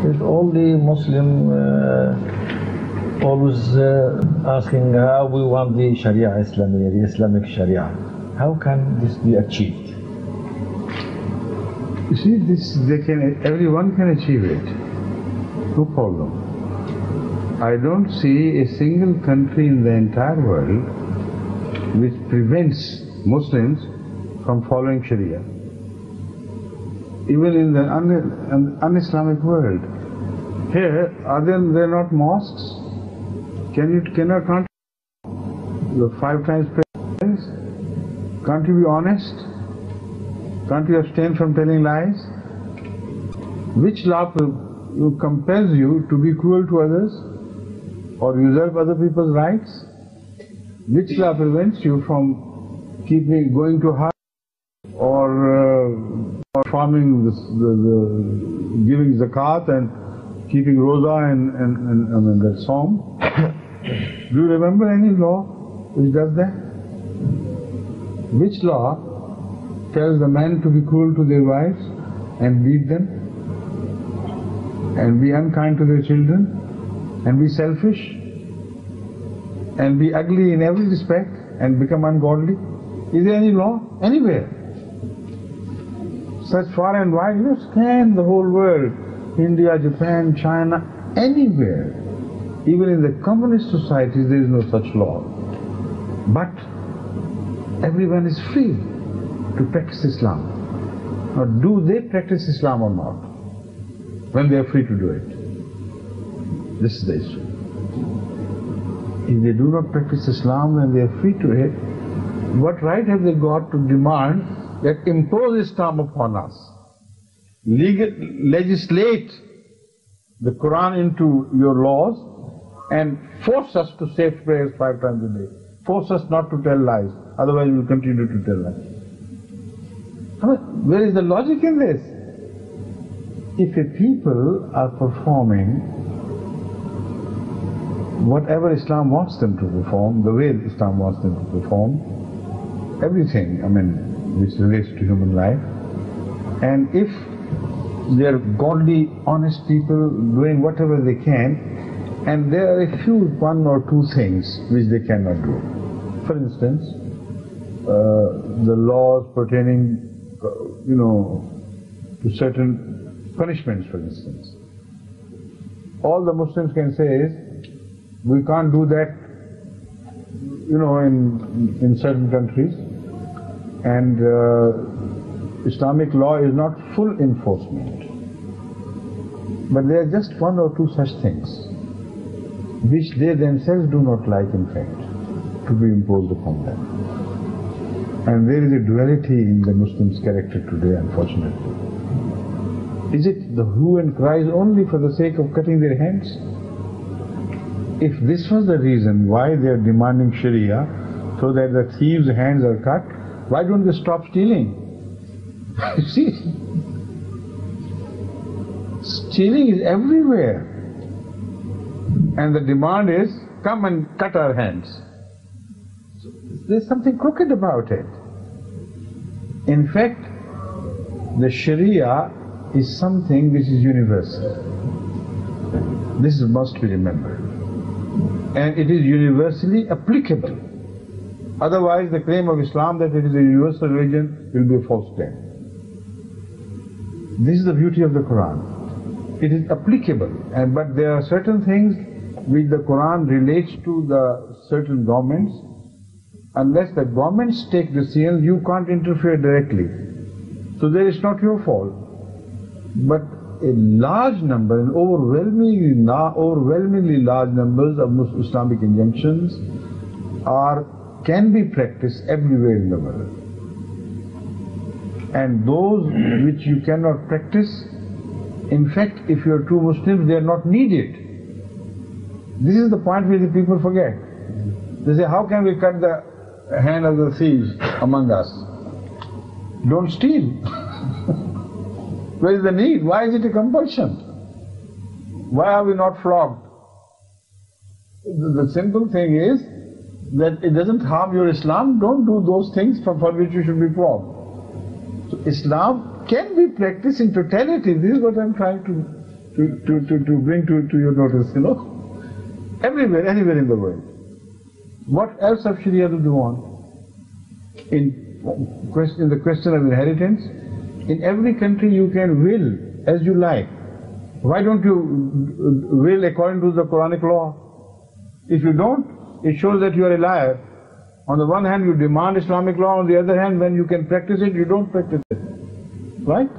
Is all the Muslim always asking how we want the Sharia Islamiyya, the Islamic Sharia. How can this be achieved? You see, everyone can achieve it. No problem. I don't see a single country in the entire world which prevents Muslims from following Sharia. Even in the un-Islamic world. Here, are there not mosques? Cannot the 5 times prayers? Can't you be honest? Can't you abstain from telling lies? Which law compels you to be cruel to others or usurp other people's rights? Which law prevents you from going to Hajj or farming, giving zakat and keeping roza and that song? Do you remember any law which does that? Which law tells the men to be cruel to their wives and beat them and be unkind to their children and be selfish and be ugly in every respect and become ungodly? Is there any law? Anywhere. Such far and wide, you scan the whole world, India, Japan, China, anywhere. Even in the communist societies there is no such law. But everyone is free to practice Islam. Now, do they practice Islam or not? When they are free to do it. This is the issue. If they do not practice Islam when they are free to it, what right have they got to demand that impose Islam upon us? Legislate the Quran into your laws and force us to say prayers 5 times a day. Force us not to tell lies, otherwise we will continue to tell lies. Where is the logic in this? If a people are performing whatever Islam wants them to perform, the way Islam wants them to perform, everything, which relates to human life, and if they are godly, honest people doing whatever they can, and there are a few, 1 or 2 things which they cannot do. For instance, the laws pertaining, to certain punishments, for instance. All the Muslims can say is, we can't do that, in certain countries, and Islamic law is not full enforcement. But there are just 1 or 2 such things which they themselves do not like, in fact, to be imposed upon them. And there is a duality in the Muslims' character today, unfortunately. Is it the hue and cries only for the sake of cutting their hands? If this was the reason why they are demanding Sharia, so that the thieves' hands are cut, why don't they stop stealing? You see, stealing is everywhere. And the demand is, come and cut our hands. There's something crooked about it. In fact, the Sharia is something which is universal. This must be remembered. And it is universally applicable. Otherwise, the claim of Islam that it is a universal religion will be a false claim. This is the beauty of the Quran. It is applicable, but there are certain things which the Quran relates to the certain governments. Unless the governments take decisions, you can't interfere directly. So there is not your fault. But a large number, an overwhelmingly large numbers of Muslim Islamic injunctions can be practiced everywhere in the world. And those which you cannot practice, in fact, if you are true Muslims, they are not needed. This is the point which the people forget. They say, how can we cut the hand of the thieves among us? Don't steal. Where is the need? Why is it a compulsion? Why are we not flogged? The simple thing is that it doesn't harm your Islam. Don't do those things for which you should be flogged. So Islam can be practiced in totality. This is what I'm trying to to bring to your notice, you know. Everywhere, anywhere in the world. What else of Sharia do you want? In the question of inheritance, in every country you can will as you like. Why don't you will according to the Quranic law? If you don't, it shows that you are a liar. On the one hand you demand Islamic law, on the other hand when you can practice it, you don't practice it. Right?